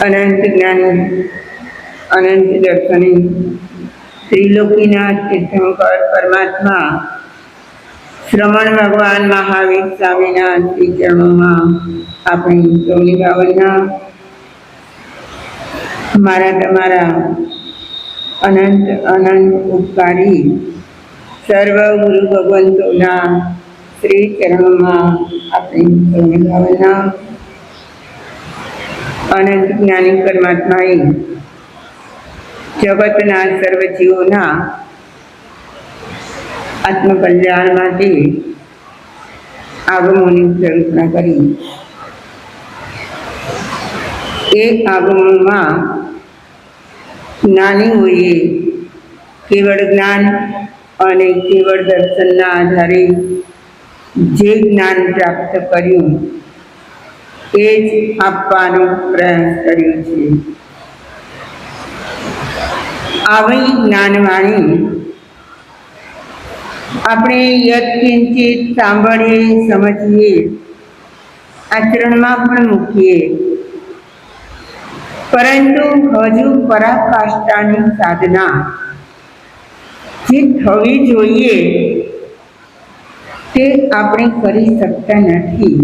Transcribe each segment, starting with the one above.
अनंत ज्ञानी अनंत दर्शनी त्रिलोकीनाथ तीर्थंकर परमात्मा श्रमण भगवान महावीर स्वामीना श्री चरणों अपनी सौनी भावना मारा तमारा अनंत अनंत उपकारी सर्व गुरु भगवंतोना श्री चरणों अपनी सौनी भावना अनंत ज्ञानी परमात्माए जगतना सर्व जीवोना आत्मकल्याण माटे આગમોની કલ્પના કરી એ આગમોમાં જ્ઞાની હોઈએ કેવળ જ્ઞાન અને કેવળ દર્શનના આધારે જે જ્ઞાન પ્રાપ્ત કર્યું એ જ આપવાનો પ્રયાસ કર્યો છે। આવી જ્ઞાનવાણી આપણે યત્કિંચિત સાંભળીએ સમજીએ આચરણમાં પણ મૂકીએ, પરંતુ હજુ પરાકાષ્ઠાની સાધના જે થવી જોઈએ તે આપણે કરી શકતા નથી।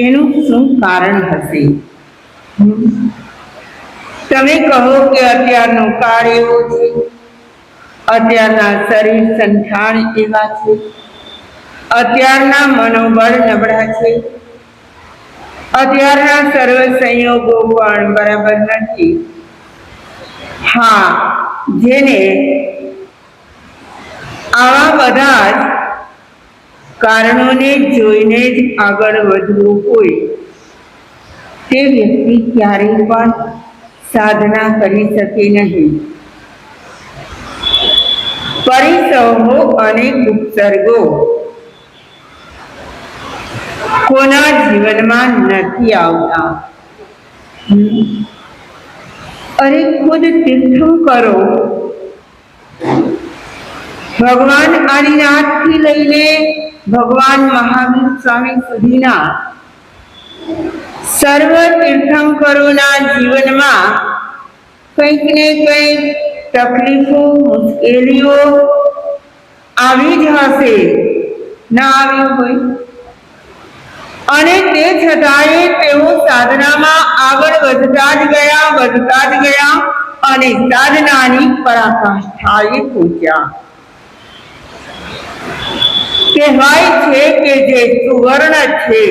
એનું શું કારણ હશે? તમે કહો કે અત્યારનો કાળ એવો છે, અત્યારના શરીર સંઠાણ એવા છે, અત્યારના મનોબળ નબળા છે, અત્યારના સર્વ સંયોગો પણ બરાબર નથી। હા, જેને આવા બધા જ કારણોને જોઈને જ આગળ વધવું હોય તે વ્યક્તિ ક્યારેય પણ સાધના કરી શકે નહીં। પરિસહો અને ઉપસર્ગો કોના જીવનમાં નથી આવતા? અરે ખુદ તીર્થંકરો ભગવાન આદિનાથથી લઈને ભગવાન મહાવીર સ્વામી સુધીના સર્વ તીર્થંકરોના જીવનમાં કંઈક ને કંઈક તકલીફો મુશ્કેલીઓ આવી જ હશે, ના આવી હોય? અને તે છતાંય તેઓ સાધનામાં આગળ વધતા જ ગયા અને સાધનાની પરાકાષ્ઠાએ પહોંચ્યા। કહેવાય છે કે જે સુવર્ણ છે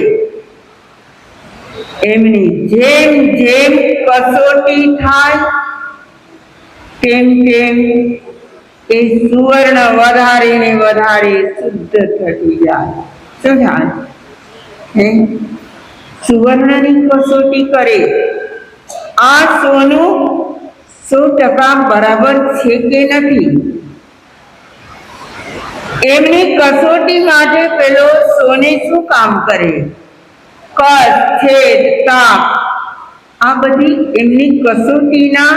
એમની જેમ જેમ કસોટી થાય તેમ તેમ એ સુવર્ણ વધારે ને વધારે શુદ્ધ થતું જાય. શું થાય? સુવર્ણની કસોટી કરે, આ સોનું 100% બરાબર છે કે નથી, એમની કસોટી માટે પેલો સોને શું કામ કરે? કસ, છેદ, તાપ, આ બધી એમની કસોટીના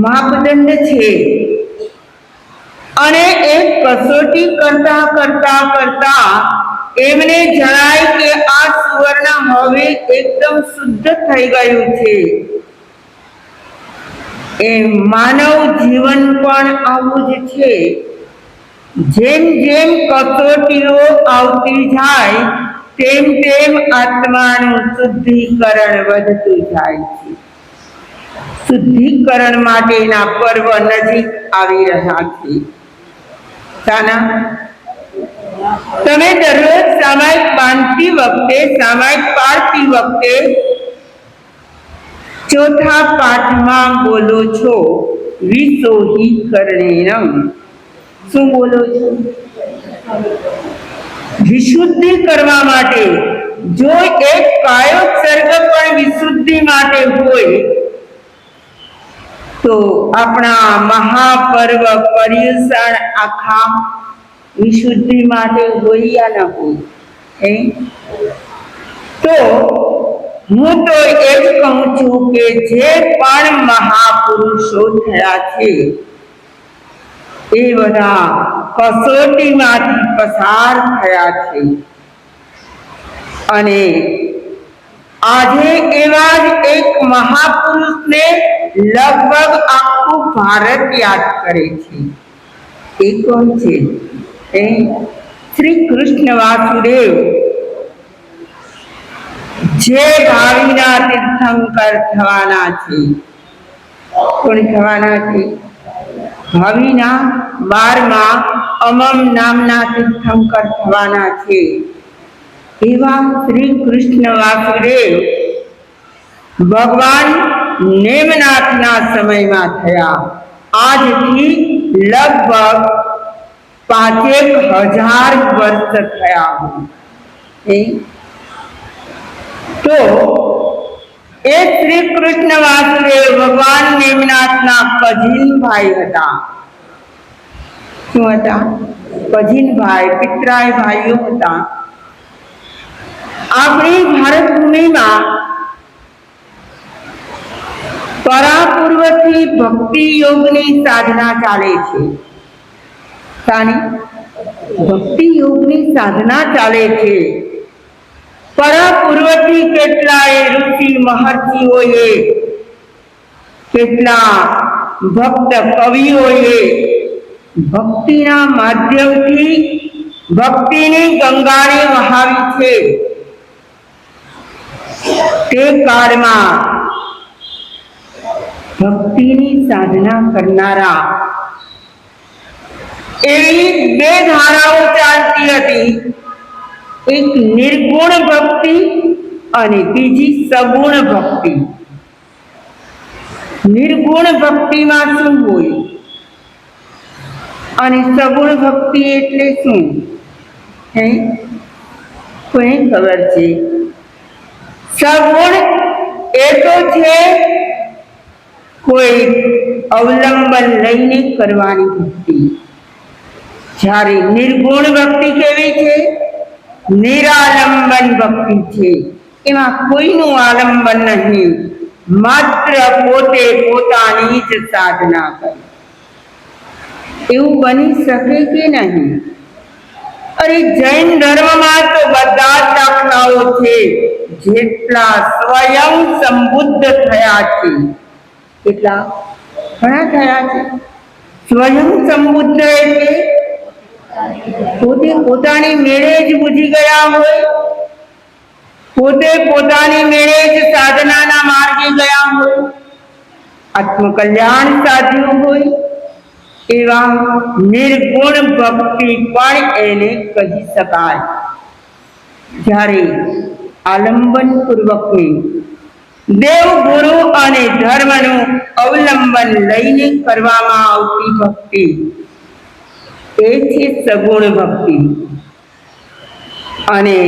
માપદંડ છે. અને એ કસોટી કરતા કરતા કરતા એમને જણાય કે આ સુવર્ણ હવે એકદમ શુદ્ધ થઈ ગયું છે. એ માનવ જીવન પણ આવું જ છે. જેમ જેમ કસોટીઓ આવતી જાય તેમ તેમ આત્માનું શુદ્ધિકરણ વધતું જાય છે. શુદ્ધિકરણ માટેના પર્વ નજીક આવી રહ્યા છે. તમે દરરોજ સામાયિક બાંધતી વખતે, સામાયિક પાડતી વખતે ચોથા પાઠમાં બોલો છો વિશોહીકરણેનમ. શું બોલો છો? વિશુદ્ધિ કરવા માટે. જો એક કાયોત્સર્ગ પણ વિશુદ્ધિ માટે હોય તો આપણા મહાપર્વ પર્યુષણ આખા વિશુદ્ધિ માટે હોય યા ન હોય? તો હું તો એ જ કહું છું કે જે પણ મહાપુરુષો થયા છે એ બધા કસોટીમાંથી પસાર થયા છે. અને આજે એવા જ એક મહાપુરુષને લગભગ આખું ભારત યાદ કરે છે. એ કોણ છે? શ્રી કૃષ્ણ વાસુદેવ, જે ભાવિના તીર્થંકર થવાના છે. કોણ થવાના છે? ભાવિના 12મા અમમ નામના તીર્થંકર થવાના છે. એવા શ્રી કૃષ્ણ વાસુદેવ ભગવાન નેમનાથના સમયમાં થયા. આજથી લગભગ 5000 વર્ષ થયા. તો એ શ્રી કૃષ્ણ વાસુદેવ ભગવાન નેમનાથના કજીન ભાઈ હતા. શું હતા? કજીન ભાઈ, પિતરાય ભાઈઓ હતા. આપણી ભારત ભૂમિમાં પરાપૂર્વથી ભક્તિ યોગની સાધના ચાલે છે. ભક્તિ યોગની સાધના ચાલે છે. પરાપૂર્વથી કેટલાય ઋષિ મહર્ષિઓએ, કેટલા ભક્ત કવિઓએ ભક્તિના માધ્યમથી ભક્તિની ગંગાને વહાવી છે. તે કાળમાં ભક્તિની સાધના કરનારા એવી 2 ધારાઓ ચાલતી હતી. એક નિર્ગુણ ભક્તિ અને બીજી સગુણ ભક્તિ. નિર્ગુણ ભક્તિમાં શું હોય અને સગુણ ભક્તિ એટલે શું? કોઈને ખબર છે? સગુણ એ તો છે કોઈ અવલંબન લઈને કરવાની ભક્તિ. જ્યારે નિર્ગુણ ભક્તિ કેવી છે? નિરાલંબન ભક્તિ છે. એમાં કોઈનું આલંબન નહીં, માત્ર પોતે પોતાની જ સાધના કરે. એવું બની શકે કે નહીં? અરે જૈન ધર્મમાં તો બધા જ દાખલાઓ છે. જેટલા સ્વયં સંબુદ્ધ થયા છે, કેટલા ઘણા થયા છે. સ્વયં સંબુદ્ધ એટલે પોતે પોતાની મેળે જ બુજી ગયા હોય, પોતે પોતાની મેળે જ સાધનાના માર્ગે ગયા હોય, આત્મકલ્યાણ સાધ્યું હોય, એવા નિર્ગુણ ભક્તિ પણ એને કહી શકાય. જ્યારે આલંબન પૂર્વકની દેવ ગુરુ અને ધર્મનું અવલંબન લઈને કરવામાં આવતી ભક્તિ એ છે સગુણ ભક્તિ. અને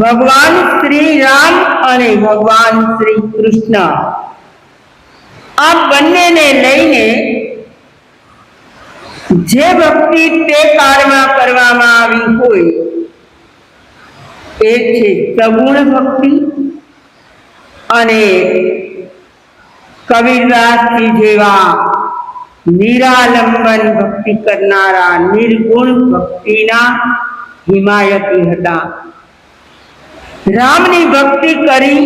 ભગવાન શ્રી રામ અને ભગવાન શ્રી કૃષ્ણ આ બંનેને લઈને જે ભક્તિ તે કાળમાં કરવામાં આવી હોય એ છે સગુણ ભક્તિ. અને કબીરદાસજી જેવા નિરાલંબન ભક્તિ કરનારા નિર્ગુણ ભક્તિના હિમાયતી હતા. રામની ભક્તિ કરી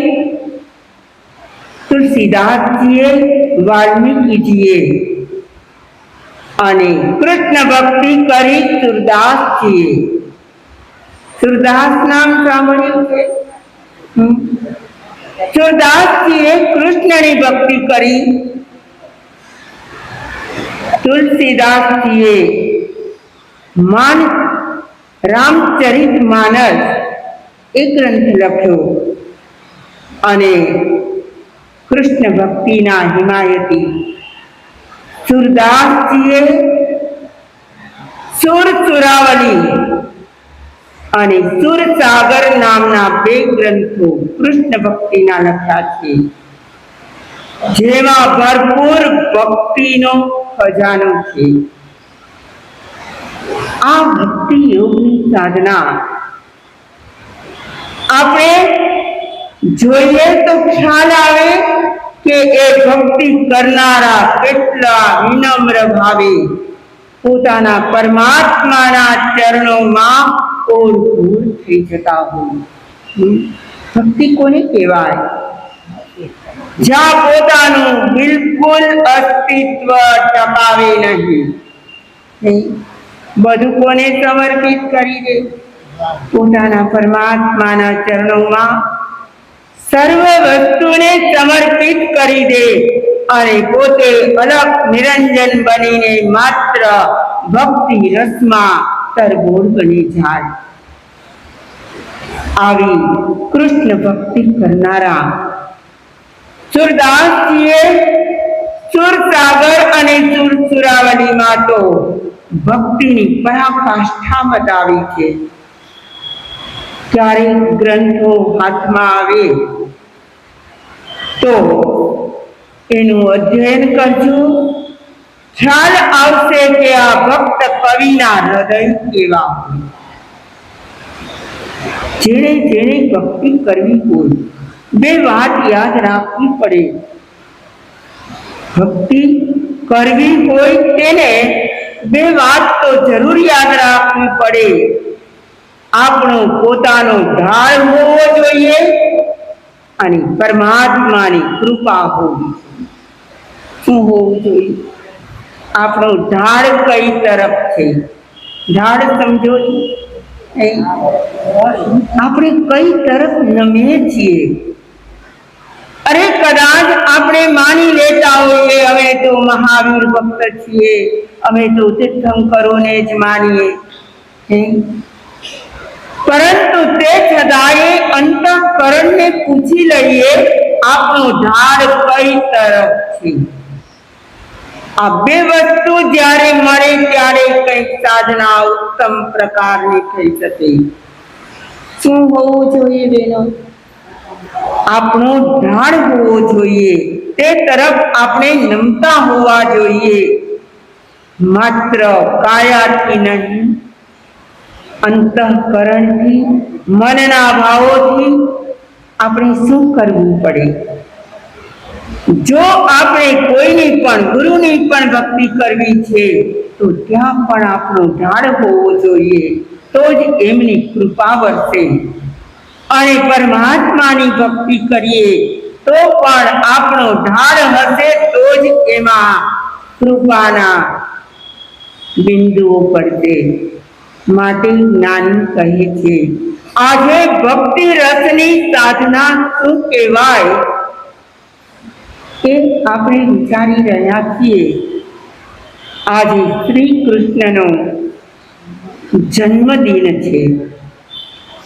તુલસીદાસજીએ, વાલ્મીકીજીએ, અને કૃષ્ણ ભક્તિ કરી સુરદાસજીએ. સુરદાસ નામ સાંભળ્યું છે? સુરદાસજીએ કૃષ્ણની ભક્તિ કરી, તુલસીદાસજીએ રામચરિત માનસ એ ગ્રંથ લખ્યો. અને કૃષ્ણ ભક્તિના હિમાયતી સુરદાસજીએ સુર સુરાવલી અને સુરસાગર નામના 2 ગ્રંથો કૃષ્ણ ભક્તિના લખ્યા છે, જેમાં ભરપૂર ભક્તિનો ખજાનો છે. આ ભક્તિ યોગની સાધના આપણે જોઈએ તો ખ્યાલ આવે કે એ ભક્તિ કરનારા કેટલા વિનમ્ર ભાવે પોતાના પરમાત્માના ચરણોમાં ઓળઘોળ થઈ જતા હોય. ભક્તિ કોને કહેવાય? જ્યાં પોતાનું બિલકુલ અસ્તિત્વ ટકાવે નહીં. બધું કોને સમર્પિત કરી દે? પોતાના પરમાત્માના ચરણોમાં સર્વ વસ્તુને સમર્પિત કરી દે અને પોતે અલગ નિરંજન બનીને માત્ર ભક્તિ રસમાં તરબોળ બની જાય. આવી કૃષ્ણ ભક્તિ કરનારા સુરદાસજીએ સુરસાગર અને સુરસુરાવલીમાં તો ભક્તિની પરાકાષ્ઠા બતાવી છે. ક્યારેક ગ્રંથો હાથમાં આવે તો એનું અધ્યયન કરજો. ખ્યાલ આવશે કે આ ભક્ત કવિના હૃદય કેવા હોય. જેણે જેણે ભક્તિ કરવી હોય 2 વાત યાદ રાખવી પડે. ભક્તિ કરવી હોય તેને 2 વાત તો જરૂર યાદ રાખવી પડે. આપણો પોતાનો ઢાળ હોવો જોઈએ અને પરમાત્માની કૃપા હોવી. શું હોવું જોઈએ? આપણો ઢાળ કઈ તરફ છે? ઢાળ સમજો છો? આપણે કઈ તરફ નમીએ છીએ? અરે કદાચ આપણે માની લેતા હોઈએ અમે તો મહાવીર ભક્ત છીએ, અમે તો તીર્થંકરોને જ માનીએ, પરંતુ તે છતાંય અંતઃકરણને પૂછી લઈએ આપણો ઢાળ કઈ તરફ છે. આ 2 વસ્તુ જ્યારે મળે ત્યારે કંઈક સાધના ઉત્તમ પ્રકારની થઈ શકે. શું હોવું જોઈએ બહેનો? આપણો ઢાળ હોવો જોઈએ, તે તરફ આપણે નમતા હોવા જોઈએ. માત્ર કાયાથી નહીં, અંતઃકરણથી, મનના ભાવોથી આપણે શું કરવું પડે? જો આપણે કોઈની પણ ગુરુની પણ ભક્તિ કરવી છે તો ત્યાં પણ આપણો ઢાળ હોવો જોઈએ, તો જ એમની કૃપા વરસે. અને પરમાત્માની ભક્તિ કરીએ તો પણ આપણો ઢાળ હશે તો જ એમાં કૃપાના બિંદુઓ પડશે. માટે જ્ઞાની કહે છે આજે ભક્તિ રસની સાધના શું કહેવાય એ આપણે વિચારી રહ્યા છીએ. આજે શ્રી કૃષ્ણનો જન્મદિન છે.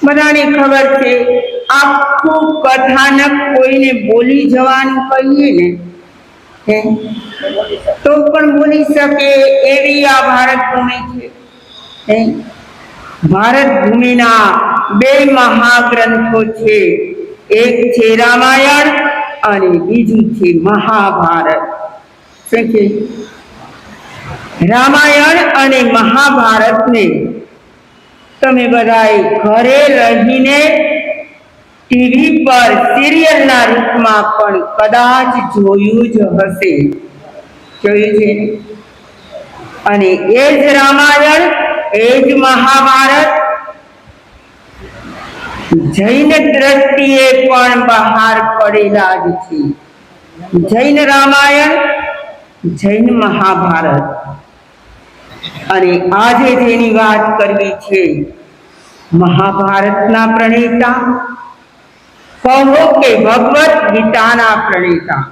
બધાને ખબર છે, આખું કથાનક કોઈને બોલી જવાનું કહીએ ને તો પણ બોલી શકે એવી આ ભારત ભૂમિ છે. ભારત ભૂમિના બે મહાગ્રંથો છે, એક છે રામાયણ અને બીજું છે મહાભારત. શું છે? રામાયણ અને મહાભારતને તમે બધાએ ઘરે રહીને ટીવી પર સિરિયલના રૂપમાં પણ કદાચ જોયું જ હશે. જોયું છે? અને એ જ રામાયણ, એ જ મહાભારત જૈન દ્રષ્ટિએ પણ બહાર પડેલા જ છે. જૈન રામાયણ, જૈન મહાભારત. અને આજે જેની વાત કરવી છે, મહાભારતના પ્રણેતા, કહો કે ભગવદ ગીતાના પ્રણેતા.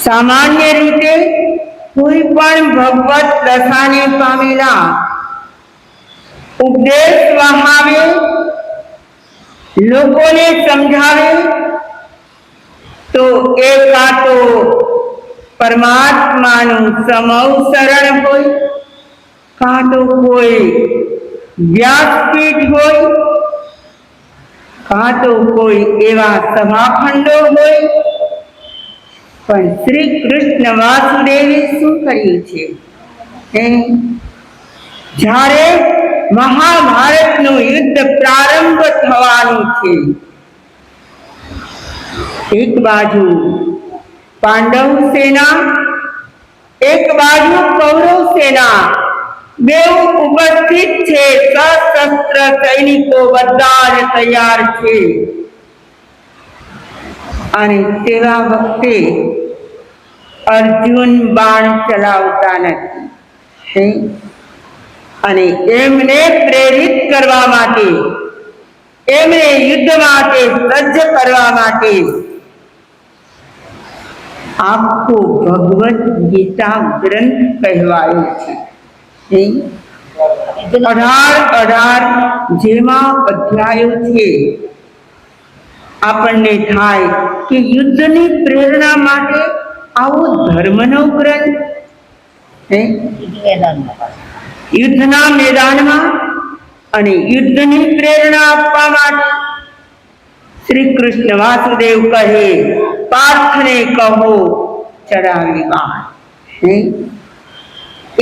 સામાન્ય રીતે કોઈ પણ ભગવત દશાને પામેલા ઉપદેશ વહાવે, લોકોને સમજાવે તો એ કાં તો પરમાત્માનું સમવસરણ હોય, કાં તો કોઈ વ્યાસપીઠ હોય, કાં તો કોઈ એવા સભાખંડો હોય. પણ શ્રી કૃષ્ણ વાસુદેવે શું કર્યું છે? જ્યારે મહાભારતનું યુદ્ધ પ્રારંભ થવાનું છે, એક બાજુ પાંડવ સેના, એક બાજુ કૌરવ સેના, બેઉ ઉપસ્થિત છે. સશસ્ત્ર સૈનિકો બધા જ તૈયાર છે. અને તેવા વખતે અર્જુન બાણ ચલાવતા નથી અને એમને પ્રેરિત કરવા માટે, એમને યુદ્ધ માટે સજ્જ કરવા માટે આખો ભગવદ ગીતા ગ્રંથ કહેવાયો છે. 18 જેમાં અધ્યાયો છે. આપણને થાય કે યુદ્ધની પ્રેરણા માટે આવો ધર્મનો ગ્રંથ, યુદ્ધના મેદાનમાં અને યુદ્ધની પ્રેરણા આપવા માટે શ્રી કૃષ્ણ વાસુદેવ કહે, પાર્થને કહો ચડાવી બાણ.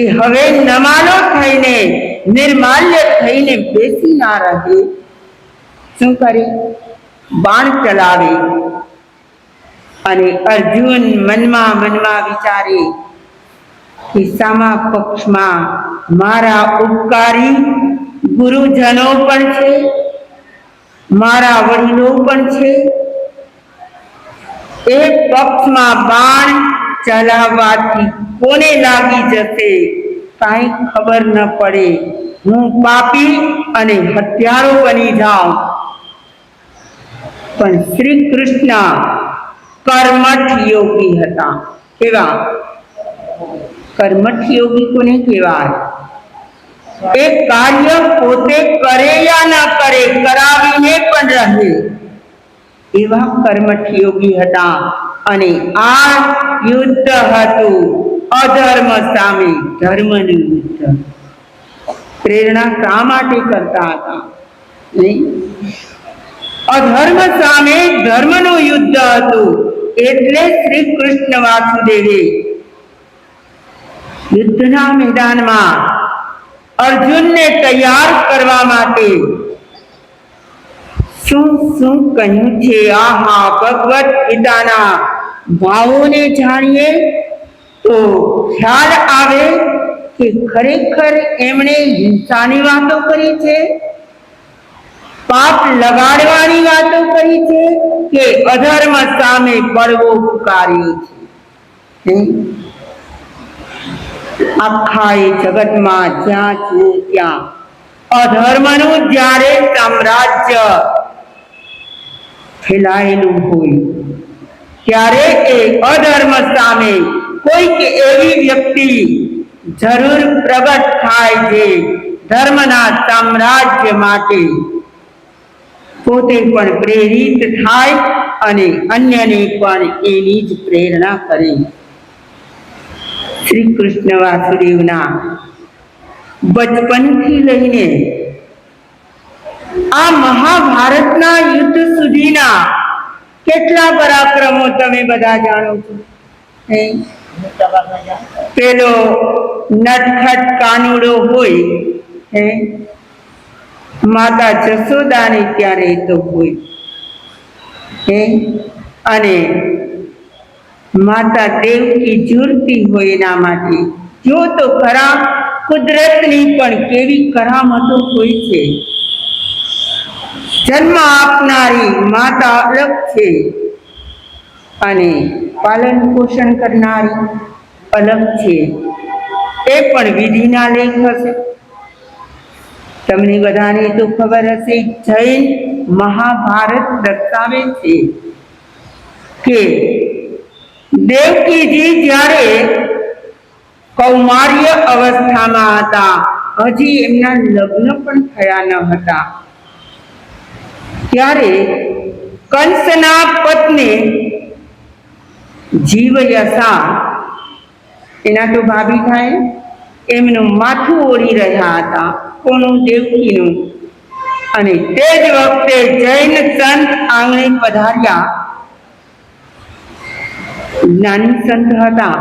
એ હવે નમાલો થઈને, નિર્માલ્ય થઈને બેસી ના રહે. શું કરે? બાણ ચલાવે. અને અર્જુન મનમાં વિચારે કે સામા પક્ષમાં મારા ઉપકારી ગુરુજનો પણ છે, મારા વડીલો પણ છે. એ પક્ષમાં બાણ ચલાવવાથી કોને લાગી જશે કાંઈ ખબર ન પડે, હું પાપી અને હત્યારો બની જાઉં. પણ શ્રી કૃષ્ણ કર્મઠ યોગી હતા. કેવા? કર્મઠ યોગી કોને કહેવાય? એ કાર્ય પોતે કરે યા ન કરે, કરાવીને પણ રહે, એવા કર્મઠ યોગી હતા. અને આ યુદ્ધ હતું અધર્મ સામે ધર્મનું યુદ્ધ. પ્રેરણા શા માટે કરતા હતા? અધર્મ સામે ધર્મનું યુદ્ધ હતું. એટલે શ્રી કૃષ્ણ વાસુદેવે યુદ્ધના મેદાનમાં અર્જુનને તૈયાર કરવા માટે શું શું કહ્યું છે? આહા, ભગવદ ગીતાના ભાવોને જાણીએ તો ખ્યાલ આવે કે ખરેખર એમણે હિંસાની વાતો કરી છે, પાપ લગાડવાની વાતો કરી છે, કે અધર્મ સામે પડવો પુકાર્યો છે. આખા એ જગતમાં જ્યાં જુઓ ત્યાં અધર્મનું જ્યારે સામ્રાજ્ય ફેલાયેલું હોય ત્યારે એ અધર્મ સામે કોઈક એવી વ્યક્તિ જરૂર પ્રગટ થાય જે ધર્મના સામ્રાજ્ય માટે પોતે પણ પ્રેરિત થાય અને અન્યને પણ એની જ પ્રેરણા કરે. શ્રી કૃષ્ણ વાસુદેવના બચપનથી લઈને આ મહાભારતના યુદ્ધ સુધીના કેટલા પરાક્રમો તમે બધા જાણો છો. પેલો નટખટ કાનુડો હોય માતા જશોદાને ત્યાં રહેતો હોય અને માતા દેવકી ઝૂરતી હોય એના માટે. જો તો ખરા કુદરતની પણ કેવી કરામતો હોય છે. જન્મ આપનારી માતા અલગ છે અને પાલન પોષણ કરનારી અલગ છે. એ પણ વિધિના લેખ હશે. તમને બધાને તો ખબર હશે, જૈન મહાભારત દર્શાવે છે કે દેવકીજી જ્યારે કૌમાર્ય અવસ્થામાં હતા, હજી એમના લગ્ન પણ થયા ન હતા, ત્યારે કંસના પત્ની જીવયશા, એના તો ભાભી થાય, એમનું માથું ઓળી રહ્યા હતા. કોનું? દેવકીનું. અને તે જ વખતે જૈન સંત આંગણે પધાર્યા. જ્ઞાની સંત હતા.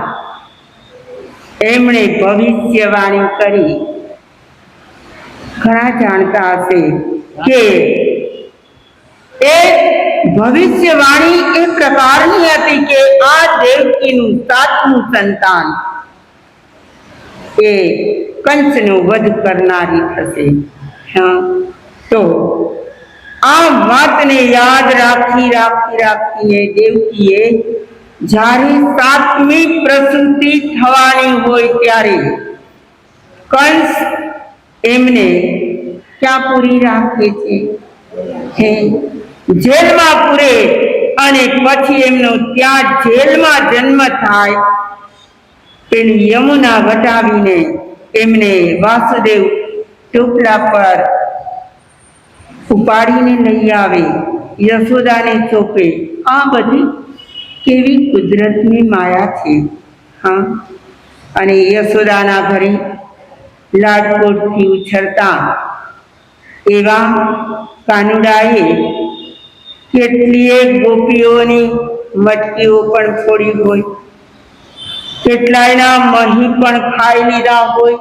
એમણે ભવિષ્યવાણી કરી. ઘણા જાણતા હશે કે એ ભવિષ્યવાણી એ પ્રકારની હતી કે આ દેવકીનું 7મું સંતાન એ કંસનો વધ કરનારી થશે. તો આ વાતને યાદ રાખીને દેવકીએ જ્યારે 7મી પ્રસૂતિ થવાની હોય ત્યારે કંસ એમને ક્યાં પૂરી રાખે છે? જેલમાં પૂરે. અને પછી એમનો ત્યાં જેલમાં જન્મ થાય. પેલી યમુના વટાવીને એમને વાસુદેવ ટોપલા પર ઉપાડીને લઈ આવે, યશોદાને સોંપે. આ બધી કેવી કુદરતની માયા છે. અને યશોદાના ઘરે લાડકોડથી ઉછળતા એવા કાનુડાએ કેટલીય ગોપીઓની મટકીઓ પણ ફોડી હોય, કેટલાયના મહી પણ ખાઈ લીધા હોય,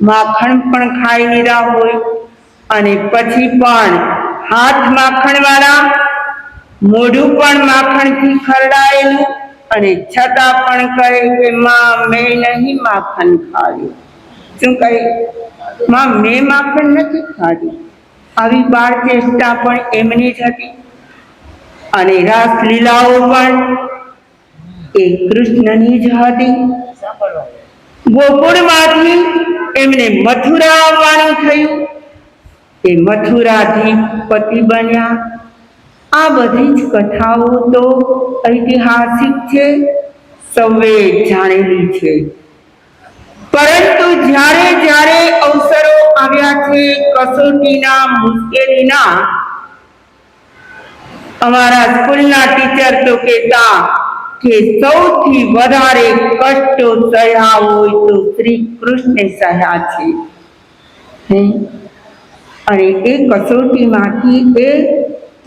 માખણ પણ ખાઈ લીધા હોય, અને પછી પણ હાથ માખણવાળા, મોઢું પણ માખણથી ખરડાયેલું, અને છતાં પણ કહે કે માં મેં નહીં માખણ ખાધું. શું કહે? માં મેં માખણ નથી ખાધું. આવી બાળ ચેષ્ટા પણ એમની જ હતી. અને રાસલીલાઓ પણ એ કૃષ્ણની જ હતી. ગોકુળમાંથી એમને મથુરા આવવાનું થયું. એ મથુરાથી પતિ બન્યા. આ બધી જ કથાઓ તો ઐતિહાસિક છે, સૌએ જાણેલી છે. પરંતુ જ્યારે જ્યારે અવસરો આવ્યા છે કસોટીના, મુશ્કેલીના, અમારા સ્કૂલના ટીચર તો કહેતા કે સૌથી વધારે કષ્ટો સહ્યા હોય તો શ્રી કૃષ્ણે સહ્યા છે. અને એ કસોટીમાંથી એ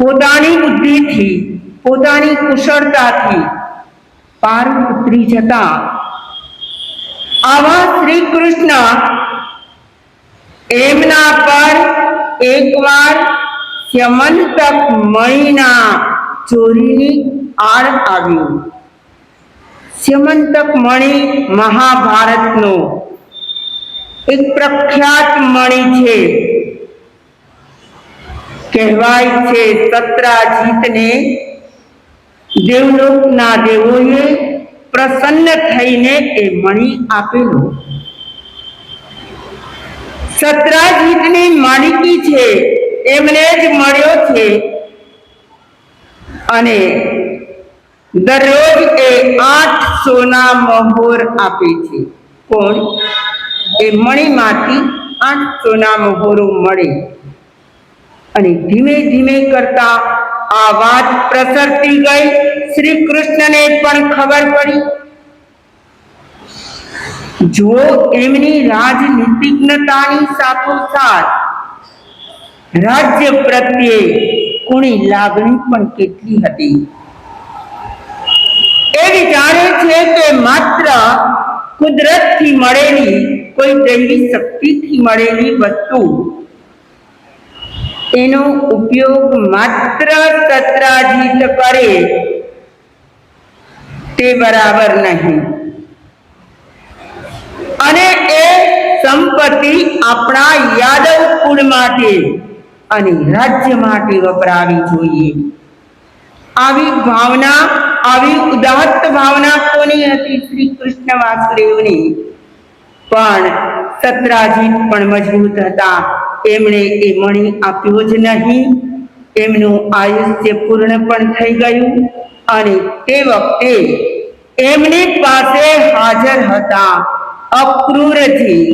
પોતાની બુદ્ધિથી, પોતાની કુશળતાથી પાર ઉતરી જતા આવા શ્રી કૃષ્ણ એમના પર એકવાર સ્યમંતક મણિના ચોરીની આડ આવ્યું. સ્યમંતક મણિ મહાભારતનો એક પ્રખ્યાત મણિ છે. કહેવાય છે સત્રાજીતને દેવલોકના દેવોએ પ્રસન્ન થઈને એ મણિ આપેલો. સત્રાજીતની માલિકી છે, એમને જ મળ્યો છે. અને દરરોજ એ 8 સોના મહોર આપે છે. કોણ? એ મણીમાંથી 8 સોના મહોરો મળે. અને ધીમે ધીમે કરતા આ વાત પ્રસરતી ગઈ. શ્રી કૃષ્ણને પણ ખબર પડી. જો એમની રાજનીતિજ્ઞતાની સાથોસાથ રાજ્ય પ્રત્યે કોની લાગણી પણ કેટલી હતી. એ વિચારે છે કે માત્ર કુદરતથી મળેલી કોઈ દૈવી શક્તિથી મળેલી વસ્તુ એનો ઉપયોગ માત્ર સત્રાજીત કરે તે બરાબર નહીં. અને એ સંપત્તિ આપણા યાદવ કુળ માટે અને રાજ્ય માટે વપરાવી જોઈએ. આવી ભાવના, આવી ઉદાત્ત ભાવના કોની હતી? શ્રી કૃષ્ણ વાસુદેવની. પણ સત્રાજીત પણ મજબૂત હતા. એમણે એ મણી આપ્યો જ નહીં. એમનું આયુષ્ય પૂર્ણ પણ થઈ ગયું. અને તે વખતે એમની પાસે હાજર હતા અક્રૂરજી.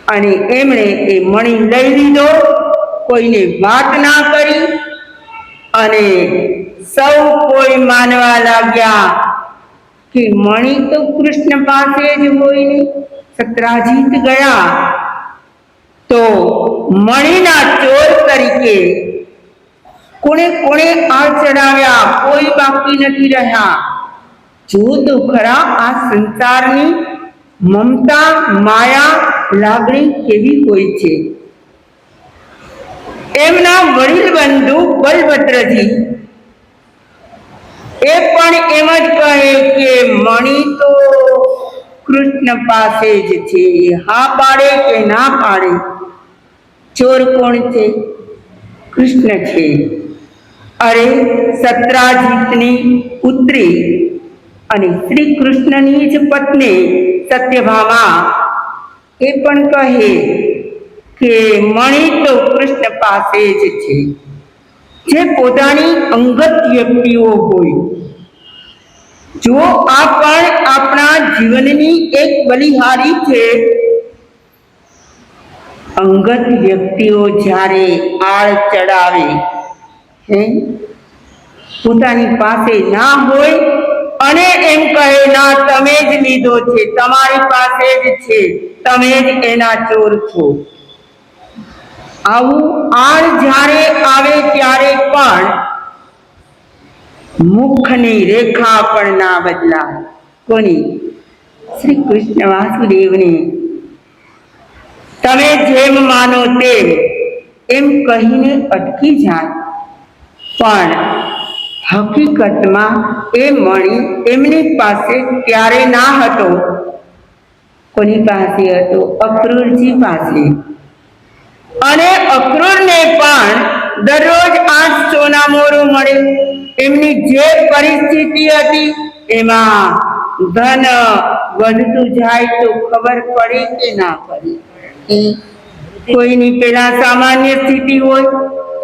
અને એમણે એ મણી લઈ લીધો, કોઈને વાત ના કરી. અને સૌ કોઈ માનવા લાગ્યા કે મણી તો કૃષ્ણ પાસે જ હોય ને. સત્રાજીત ગયા તો મણીના ચોર તરીકે કોણે કોણે આ ચડાવ્યા, કોઈ બાકી નથી રહ્યા. જો તો ખરા આ સંસારની મમતા, માયા, લાગણી કેવી હોય છે. એમના વડીલ બંધુ બલભદ્રજી એ પણ એમ જ કહે કે મણી તો કૃષ્ણ પાસે જ છે. હા પાડે કે ના પાડે, ચોર કોણ છે? કૃષ્ણ છે. અરે સત્રાજીતની પુત્રી અને શ્રી કૃષ્ણની જ પત્ની સત્યભામા એ પણ કહે કે મણી તો કૃષ્ણ પાસે જ છે. જે પોતાની અંગત વ્યક્તિઓ હોય. જો આ પણ આપણા જીવનની એક બલિહારી છે. અંગત વ્યક્તિઓ જ્યારે આળ ચડાવે, પોતાની પાસે ના હોય અને એમ કહે ના તમે જ લીધો છે, તમારી પાસે જ છે, તમે જ એના ચોર છો. આવું આળ જ્યારે આવે ત્યારે પણ મુખની રેખા પણ ના બદલાય. કોની? શ્રી કૃષ્ણ વાસુદેવની. તમે જેમ માનો તેમ એમ કહીને અટકી જાય. પણ હકીકતમાં એ મણી એમની પાસે ત્યારે ના હતો. કોની પાસે હતો? અક્રૂરજી પાસે. અને અક્રૂરને પણ દરરોજ 8 સોના મોરો મળે. એમની જે પરિસ્થિતિ હતી એમાં ધન વધતું જાય તો ખબર પડે કે ના પડે? કોઈની પેલા સામાન્ય સ્થિતિ હોય,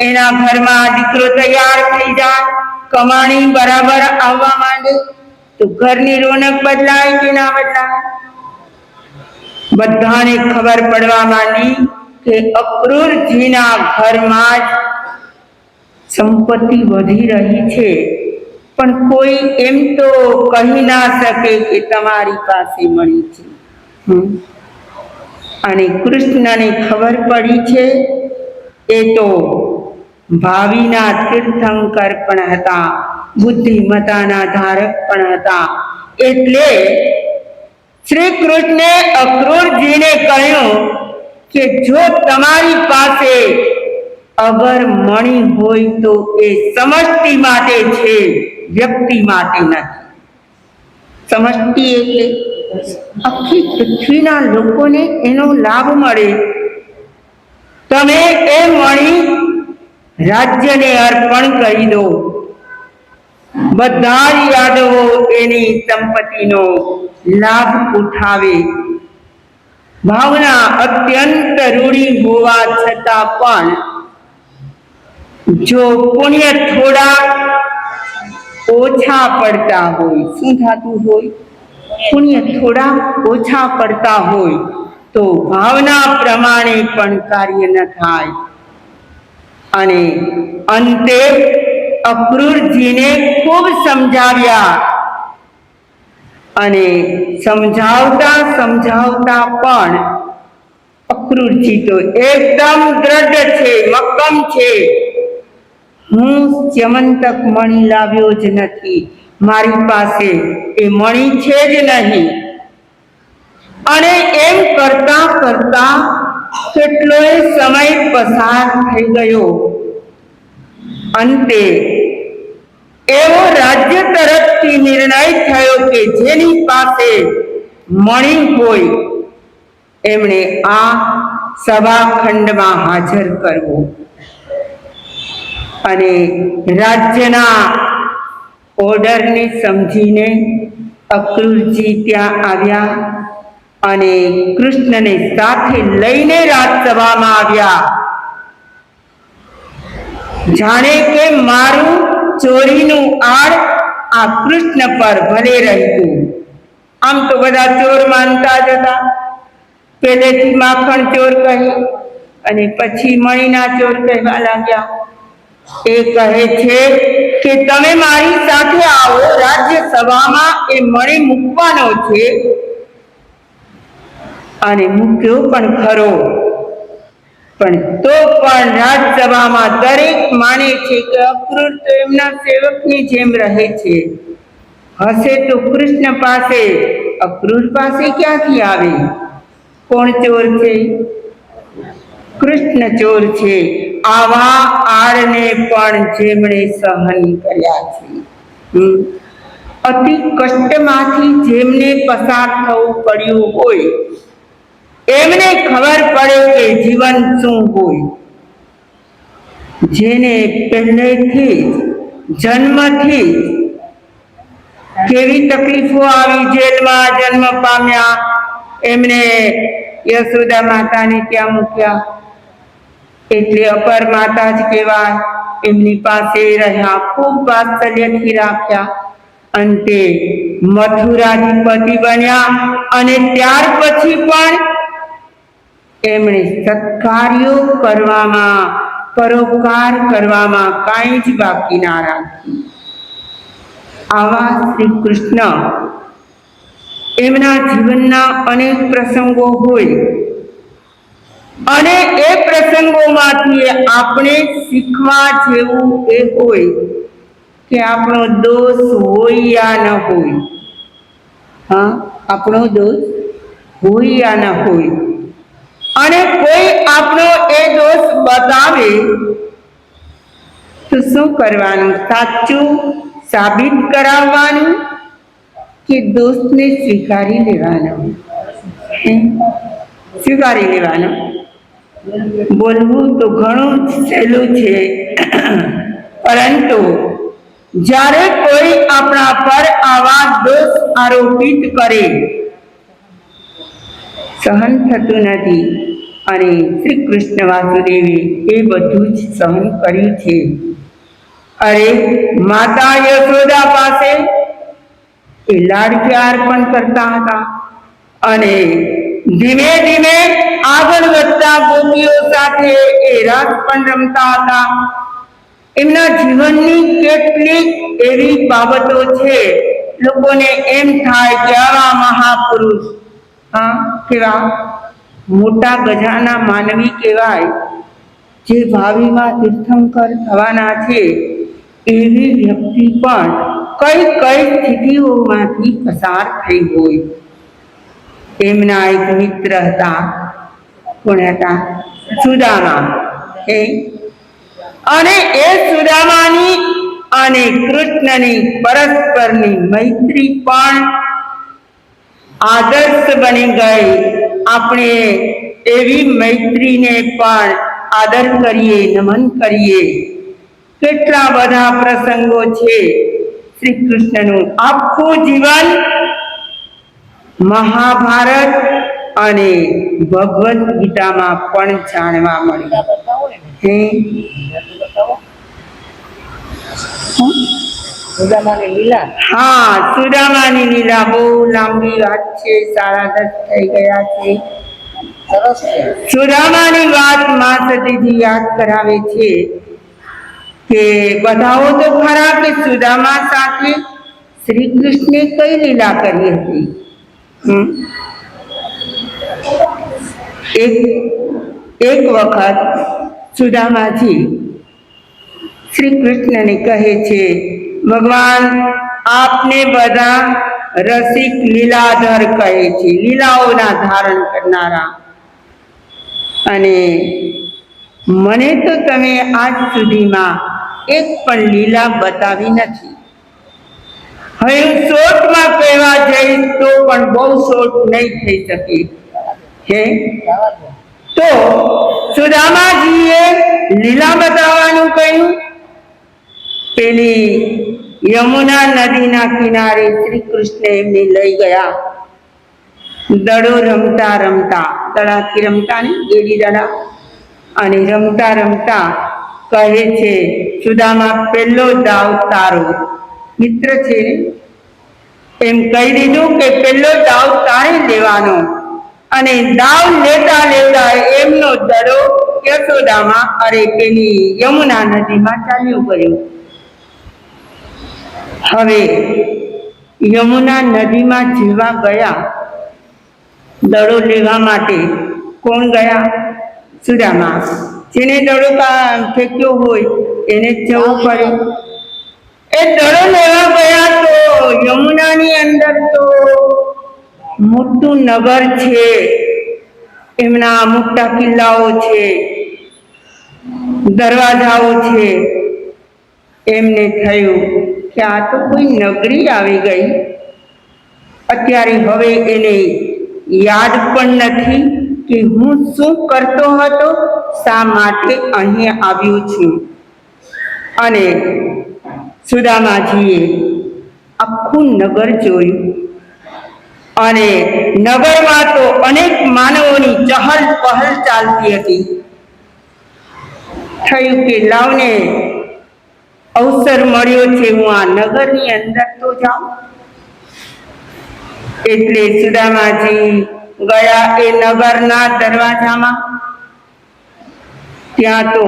એના ઘરમાં દીકરો તૈયાર થઈ જાય, કમાણી બરાબર આવવા માંડે તો ઘરની રોનક બદલાય કે ના બદલાય? બધાને ખબર પડવા માંડી કે અક્રૂરજીના ઘરમાં જ સંપત્તિ વધી રહી છે. પણ કોઈ એમ તો કહી ના શકે કે તમારી પાસે મળી છે. અને કૃષ્ણને ખબર પડી છે. એ તો ભાવિના તીર્થંકર પણ હતા, બુદ્ધિમતાના ધારક પણ હતા. એટલે શ્રી કૃષ્ણે અક્રૂરજીને કહ્યું કે જો તમારી પાસે અગર મણી હોય તો એ સમષ્ટિ માટે છે, વ્યક્તિ માટે નથી. સમષ્ટિ એટલે આખી પૃથ્વીના લોકોને એનો લાભ મળે. તમે એ મણી રાજ્યને અર્પણ કરી દો. બધા જ યાદવો એની સંપત્તિનો લાભ ઉઠાવે. ભાવના અત્યંત રૂઢી હોવા છતાં પણ જો પુણ્ય થોડા ઓછા પડતા હોય, શું થતું હોય? પુણ્ય થોડા ઓછા પડતા હોય તો ભાવના પ્રમાણે પણ કાર્ય ન થાય. અને અંતે અક્રૂરજીને ખૂબ સમજાવ્યા અને સમજાવતા પણ અક્રૂરજી તો એકદમ દ્રઢ છે, મક્કમ છે. હું ચ્યમંતક મણિ લાવ્યો જ નથી, મારી પાસે એ મણિ છે જ નહીં. અને એમ કરતા કરતા કેટલોય સમય પસાર થઈ ગયો. અંતે એવો રાજ્ય તરફથી નિર્ણય થયો કે જેની પાસે મણિ હોય એમણે આ સભાખંડમાં હાજર કરવો. અને રાજ્યના ઓર્ડરને સમજીને અક્રૂરજી ત્યાં આવ્યા અને કૃષ્ણને સાથે લઈને રાજસભામાં આવ્યા. જાણે કે મારું ચોરીનું આડ આ કૃષ્ણ પર ભલે રહેતું. આમ તો બધા ચોર માનતા જ હતા. પહેલેથી માખણ ચોર કહે અને પછી મણીના ચોર કહેવા લાગ્યા. એ કહે છે કે તમે મારી સાથે આવો, રાજ્યસભામાં એ મણી મૂકવાનો છે. અને મૂક્યો પણ ખરો, પણ તો પણ રાજસભામાં દરેક માને છે કે અક્રૂર તો એમના સેવકની જેમ રહે છે. હશે તો કૃષ્ણ પાસે, અક્રૂર પાસે ક્યાંથી આવે? કોણ ચોર છે? કૃષ્ણ ચોર છે. આવા આડને પણ જેમણે સહન કર્યા છે, અતિ કષ્ટમાંથી જેમને પસાર થવું પડ્યું હોય એમને ખબર પડે કે જીવન શું હોય. જેને પહેલેથી જન્મથી કેવી તકલીફો આવી, જેલમાં જન્મ પામ્યા, એમને યશોદા માતાને ત્યાં મૂક્યા એટલે અપર માતા જ કહેવાય. એમની પાસે રહ્યા, ખૂબ વાત્સલ્યથી રાખ્યા. અંતે મથુરાધિપતિ બન્યા અને ત્યાર પછી પણ એમણે સત્કાર્યો કરવામાં, પરોપકાર કરવામાં કાંઈ જ બાકી ના રાખ્યું. આવા શ્રી કૃષ્ણ એમના જીવનના અનેક પ્રસંગો હોય અને એ પ્રસંગોમાંથી આપણે શીખવા જેવું એ હોય કે આપણો દોષ હોય યા ન હોય. આપણો દોષ હોય યા ન હોય, અને કોઈ આપણો એ દોષ બતાવે તો શું કરવાનું? સાચું સાબિત કરાવવાનું કે દોષને સ્વીકારી લેવાનો? સ્વીકારી લેવાનો. બોલવું તો ઘણું જ સહેલું છે, પરંતુ જ્યારે કોઈ આપણા પર આવા દોષ આરોપિત કરે સહન થતું નથી. અને શ્રી કૃષ્ણ વાસુદેવે એ બધું જ સહન કર્યું છે. અરે માતા યશોદા પાસે એ લાડ પ્યાર પણ કરતા હતા અને ધીમે ધીમે આગળ વધતા ગોપીઓ સાથે એ રસ પણ રમતા હતા. એમના જીવનની કેટલીક એવી બાબતો છે, લોકોને એમ થાય કે આવા મહાપુરુષ, કેવા મોટા ગજાના માનવી કહેવાય, જે ભાવિમાં તીર્થંકર થવાના છે, એવી વ્યક્તિ પણ કઈ કઈ સ્થિતિઓમાંથી પસાર થઈ હોય. એમના એક મિત્ર હતા, કોણ હતા? સુદામા. અને એ સુદામાની અને કૃષ્ણની પરસ્પરની મૈત્રી પણ આદર્શ બની ગઈ. આપણે એવી મૈત્રીને પણ આદર કરીએ, નમન કરીએ. કેટલા બધા પ્રસંગો છે. શ્રી કૃષ્ણનું આખું જીવન મહાભારત અને ભગવદ્ ગીતામાં પણ જાણવા મળ્યું. સુદામાની લીલા. હા, સુદામાની લીલા બહુ લાંબી વાત છે, 10:30 થઈ ગયા છે. સરસ છે. સુદામાની વાત માં સતીજી યાદ કરાવે છે કે બતાવો તો ખરા કે સુદામા સાથે શ્રી કૃષ્ણે કઈ લીલા કરી હતી. એક વખત સુદામાજી શ્રી કૃષ્ણને કહે છે, ભગવાન આપને બધા રસિક લીલાધર કહે છે, લીલાઓના ધારણ કરનારા, અને મને તો તમે આજ સુધીમાં એક પણ લીલા બતાવી નથી. હવે હું શોર્ટમાં કહેવા જઈશ તો પણ બહુ શોર્ટ નહીં થઈ શકે છે. તો સુદામાજીએ લીલા બતાવવાનું કહ્યું. પેલી યમુના નદીના કિનારે શ્રી કૃષ્ણ એમને લઈ ગયા. દડો રમતા રમતા, દડાથી રમતા ને ગેડી દડા, અને રમતા રમતા કહે છે, સુદામા પહેલો દાવ તારો. મિત્ર છે એમ કહી દીધું કે પહેલો દાવ તારે લેવાનો. અને દાવ લેતા લેતા એમનો દડો યશોદામાં પેલી યમુના નદીમાં ચાલ્યું ગયું. હવે યમુના નદીમાં જેવા ગયા, દડો લેવા માટે કોણ ગયા? સુદામા. જેને દડો ફેંક્યો હોય એને જ જવું પડે. એ દડો લેવા ગયા તો યમુનાની અંદર તો મોટું નગર છે, એમના મોટા કિલ્લાઓ છે, દરવાજાઓ છે. એમને થયું કે આ તો કોઈ નગરી આવી ગઈ. અત્યારે હવે એને યાદ પણ નથી કે હું શું કરતો હતો, શા માટે અહીં આવ્યું છું. અને સુદામાજીએ આખું નગર જોયું, અને નગરમાં તો અનેક માનવોની ચહલ પહલ ચાલતી હતી. થયું કે લાવને અવસર મળ્યો છે, હું આ નગરની અંદર તો જાઉં. એટલે સુદામાજી ગયા એ નગરના દરવાજામાં. ત્યાં તો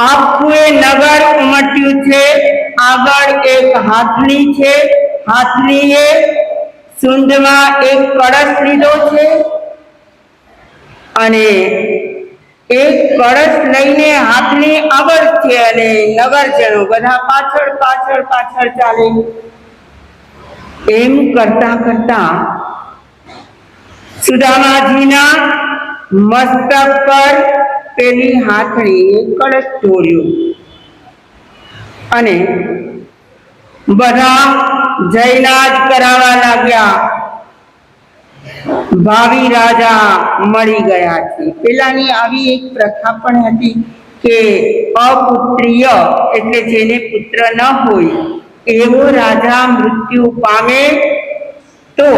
આખું એ નગર ઉમટ્યું છે. આગળ એક હાથણી છે, હાથણીએ સૂંઢમાં એક કળશ લીધો છે, અને એક કળશ લઈને હાથણી આગળ છે, અને નગરજનો બધા પાછળ પાછળ પાછળ ચાલે. એમ કરતા કરતા સુદામાજીના મસ્તક પર પેલી હાથણીએ કળશ ઢોળ્યો, અને બધા જયનાદ કરાવવા લાગ્યા. ભાવિ રાજા મળી ગયા છે. પેલાની આવી એક પ્રથા પણ હતી કે અપુત્રીય એટલે જેને પુત્ર ન હોય એવો રાજા મૃત્યુ પામે તો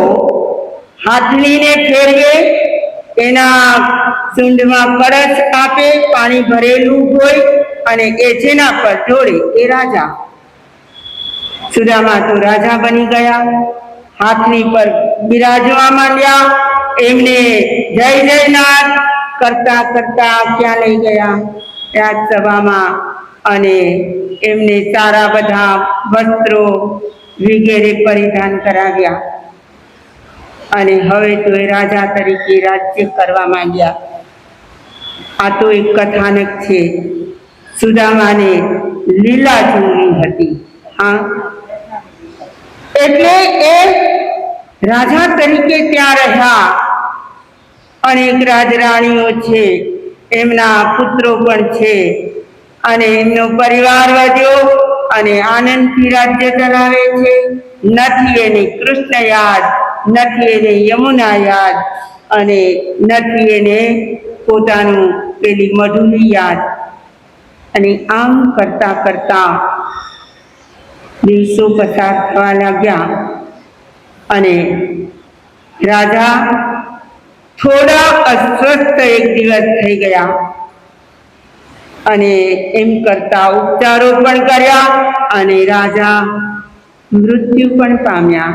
હાથણીને ફેરવે, એના સૂંઢમાં કળશ આપે, પાણી ભરેલું હોય, અને એ જેના પર ઢોળે એ રાજા. સુદામા તો રાજા બની ગયા, હાથની પર બિરાજવા માંડ્યા. એમને જય જયનાથ કરતા કરતા ક્યાં લઈ ગયા? રાજસભામાં, અને એમને સારા બધા વસ્ત્રો વગેરે પરિધાન કરાવ્યા. અને હવે તો એ રાજા તરીકે રાજ્ય કરવા માંડ્યા. આ તો એક કથાનક છે. સુદામાને લીલા જોવી હતી. હા, એટલે એ રાજા તરીકે ત્યાં રહ્યા. અનેક રાજરાણીઓ છે, એમના પુત્રો પણ છે, અને એમનો પરિવાર વધ્યો, અને આનંદથી રાજ્ય ચલાવે છે. નથી એને કૃષ્ણ યાદ, નથી એને યમુના યાદ, અને નથી એને પોતાનું પેલી મધુલી યાદ. અને આમ કરતા કરતા દિવસો પસાર થવા લાગ્યા, અને રાજા થોડા અસ્વસ્થ એક દિવસ થઈ ગયા, અને એમ કરતા ઉપચારો પણ કર્યા, અને રાજા મૃત્યુ પણ પામ્યા.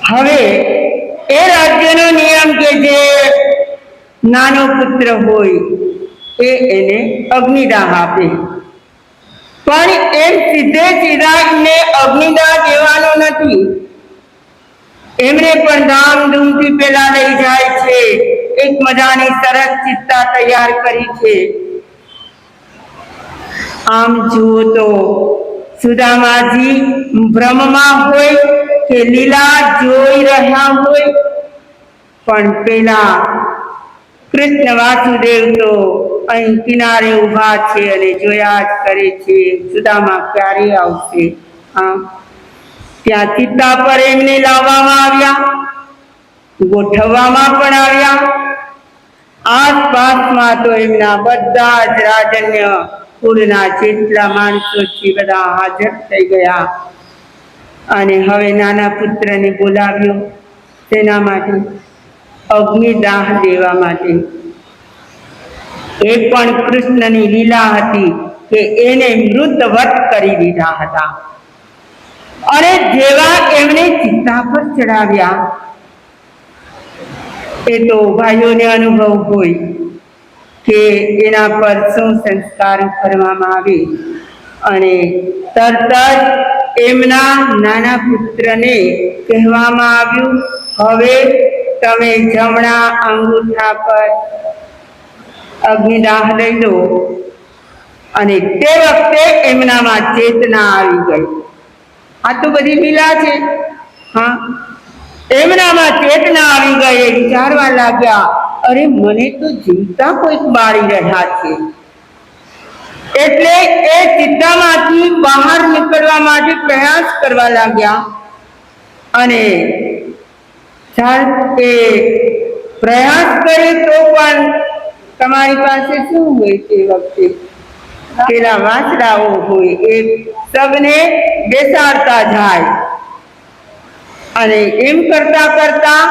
હવે એ રાજ્યનો નિયમ કે જે નાનો પુત્ર હોય એને અગ્નિદાહ આપે, પણ એમ સીધા એમને અગ્નિદાહ દેવાનો નથી. એમને પણ ધામધૂમથી પેલા લઈ જાય છે. એક મજાની સરસ ચિત્તા તૈયાર કરી છે. આમ જુઓ તો સુદામાજી ભ્રમમાં હોય કે લીલા જોઈ રહ્યા હોય, પણ પેલા કૃષ્ણ વાસુદેવ તો અહીં કિનારે ઊભા છે અને જોયા જ કરે છે સુદામા ક્યારે આવશે. ત્યાં ચિત્તા પર એમને લાવવામાં આવ્યા, ગોઠવવામાં પણ આવ્યા. આસપાસમાં તો એમના બધા જ રાજન્ય કુળના જેટલા માણસો છે બધા હાજર થઈ ગયા. અને હવે નાના પુત્રને બોલાવ્યો તેના માટે અગ્નિદાહ દેવા માટે. એ પણ કૃષ્ણની લીલા હતી કે એને મૃતવત કરી દીધા હતા. અને જેવા એમને ચિત્તા પર ચડાવ્યા, એ તો ભાઈઓને અનુભવ હોય કે એના પર શું સંસ્કાર કરવામાં આવે. અને તરત જ એમના નાના પુત્રને કહેવામાં આવ્યું, હવે તમે જમણા અંગૂઠા પર અગ્નિદાહ દઈ દો. અને તે વખતે એમનામાં ચેતના આવી ગઈ. આ તો બધી લીલા છે. એમનામાં ચેતના આવી ગઈ. એ વિચારવા લાગ્યા, અરે મને તો જીવતા કોઈક બાળી રહ્યા છે. એટલે એ ચિત્તામાંથી બહાર નીકળવા માટે પ્રયાસ કરવા લાગ્યા. અને એ પ્રયાસ કરે તો પણ તમારી પાસે શું હોય તે વખતે? પેલા વાંસડાઓ હોય, એ સબને બેસાડતા જાય. અને એમ કરતા કરતા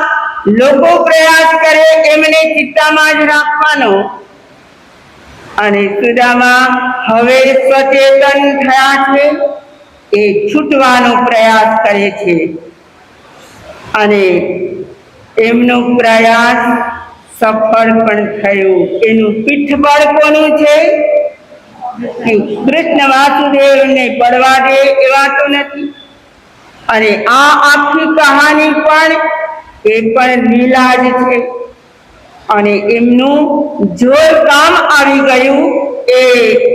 લોકો પ્રયાસ કરે એમને ચિત્તામાં જ રાખવાનો. અને સુદામા હવે સચેતન થયા છે, એ છૂટવાનો પ્રયાસ કરે છે. અને એમનો પ્રયાસ સફળ પણ થયો. એનું પીઠબળ કોનું છે? કૃષ્ણ વાસુદેવને પડવા દે એવા તો નથી. અને આ આખી કહાની પણ એ પણ લીલા જ છે. અને એમનું જોર કામ આવી ગયું. એ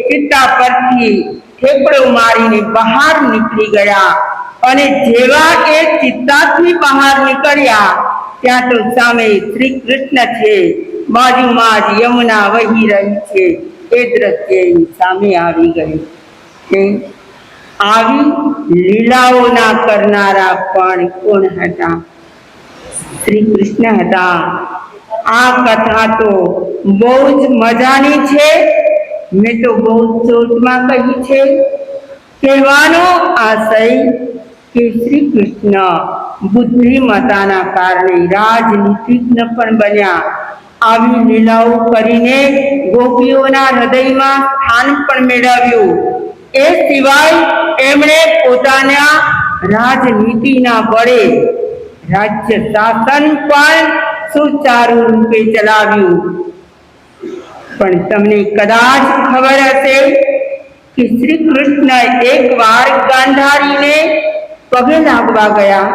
ચિત્તા પરથી ઠેકડો મારીને બહાર નીકળી ગયા. અને જેવા એ ચિત્તાથી બહાર નીકળ્યા, ત્યાં તો સામે શ્રી કૃષ્ણ છે, બાજુમાં જ યમુના વહી રહી છે. એ દ્રશ્ય સામે આવી ગયું. આવી લીલાઓના કરનારા પણ કોણ હતા? શ્રી કૃષ્ણ હતા. આ કથા તો બહુ જ મજાની છે. મેં તો બહુ ચોટમાં કહી છે. કહેવાનો આશય કે શ્રી કૃષ્ણ બુદ્ધિમતાના કારણે રાજનીતિજ્ઞ પણ બન્યા. આવી લીલાઓ કરીને ગોપીઓના હૃદયમાં સ્થાન પણ મેળવ્યું. એ સિવાય એમણે પોતાના રાજનીતિના બળે રાજ્ય શાસન પણ સુચારુ રૂપે ચલાવ્યું. પણ તમને કદાચ ખબર હશે કે શ્રી કૃષ્ણ એકવાર ગાંધારીને પગે લાગવા ગયા.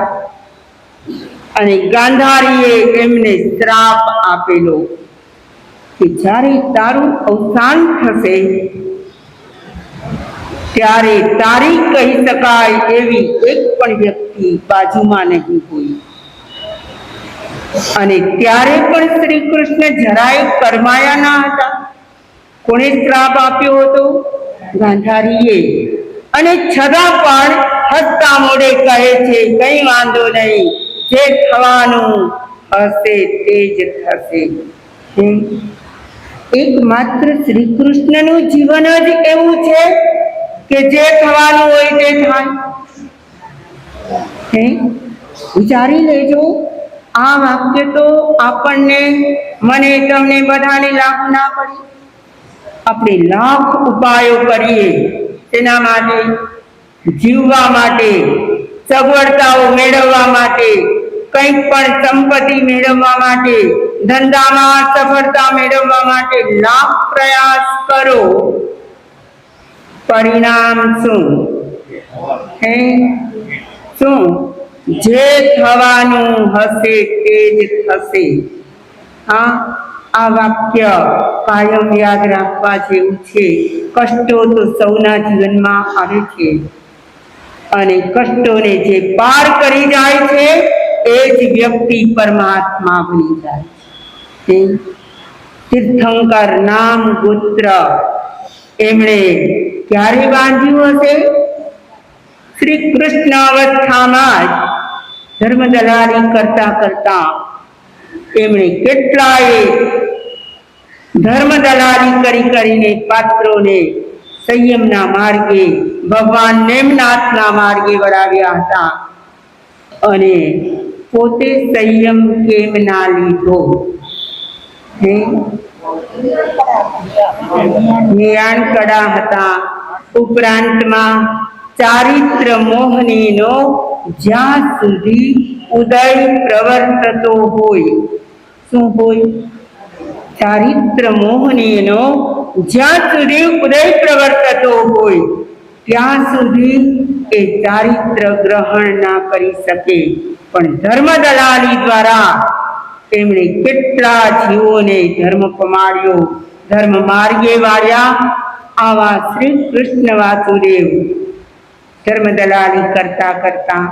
અને ગાંધારીએ એમને શ્રાપ આપેલો કે જ્યારે તારું અવસાન થશે ત્યારે તારી કહી શકાય એવી એક પણ વ્યક્તિ બાજુમાં નહીં હોય. અને ત્યારે પણ શ્રી કૃષ્ણ જરાય કરમાયા ના હતા. કોણે શ્રાપ આપ્યો હતો? ગાંધારીએ. અને છતાં પણ હસતા મોઢે કહે છે, કઈ વાંધો નહીં, જે થવાનું હશે તે જ થશે. એકમાત્ર શ્રી કૃષ્ણનું જીવન જ એવું છે કે જે થવાનું હોય તે થાય. વિચારી લેજો. આ વાક્ય તો આપણને, મને, તમને બધાને લાગુ ના પડે. આપણે લાખ ઉપાયો કરીએ તેના માટે જીવવા માટે, સગવડતાઓ મેળવવા માટે, કંઈક પણ સંપત્તિ મેળવવા માટે, ધંધામાં સફળતા મેળવવા માટે લાખ પ્રયાસ કરો, પરિણામ શું? હે શું? જે થવાનું હશે તે જ થશે. હા, આ વાક્ય કાયમ યાદ રાખવા જેવું છે. કષ્ટો તો સૌના જીવનમાં આવે છે અને કષ્ટોને જે પાર કરી જાય છે એ જ વ્યક્તિ પરમાત્મા બની જાય છે. તીર્થંકર નામ ગોત્ર એમણે ક્યારે બાંધ્યું હશે? શ્રી કૃષ્ણ અવસ્થામાં જ ધર્મ દલાલી કરતા કરતા એમણે કેટલાય ધર્મ દલાલી કરીને પાત્રોને સંયમના માર્ગે, ભગવાન નેમનાથના માર્ગે વળાવ્યા હતા અને પોતે સંયમ કેમ ના લીધો? જ્ઞાનકડા હતા. ઉપરાંતમાં ચારિત્ર મોહનીનો જ્યાં સુધી ઉદય પ્રવર્તતો હોય. શું હોય? ચારિત્ર મોહનીનો જ્યાં સુધી ઉદય પ્રવર્તતો હોય ત્યાં સુધી એ ચારિત્ર ગ્રહણ ના કરી શકે. પણ ધર્મ દલાલી દ્વારા તેમણે કેટલા જીવોને ધર્મ પમાડ્યો, ધર્મ માર્ગે વાળ્યા. આવા શ્રી કૃષ્ણ વાસુદેવ ધર્મ દલાલી કરતા કરતા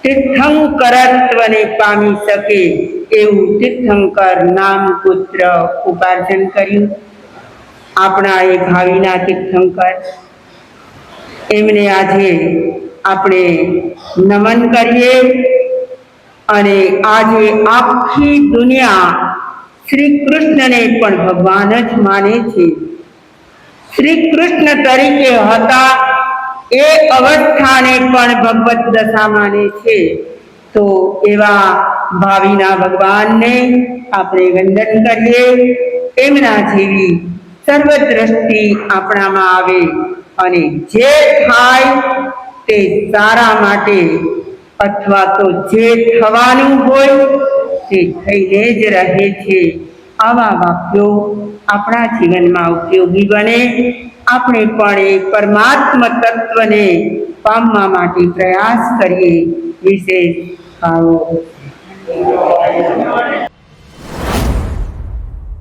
તીર્થંકરત્વને પામી શકે એવું તીર્થંકર નામ પુત્ર ઉપાર્જન કર્યું. આપણા એ ભાવિના તીર્થંકર, એમને આજે આપણે નમન કરીએ. અને આજે આખી દુનિયા શ્રી કૃષ્ણને પણ ભગવાન જ માને છે. શ્રી કૃષ્ણ તરીકે હતા એ અવસ્થાને પણ ભગવત દશા માને છે. તો એવા ભાવિના ભગવાનને આપણે વંદન કરીએ. એમના જેવી સર્વદ્રષ્ટિ આપણામાં આવે અને જે થાય તે સારા માટે, અથવા તો જે થવાનું હોય તે થઈને જ રહે છે. આવા વાક્યો આપણા જીવનમાં ઉપયોગી બને. આપણે પણ એ પરમાત્મ તત્વને પામવા માટે પ્રયાસ કરીએ. વિશેષ ભાવો.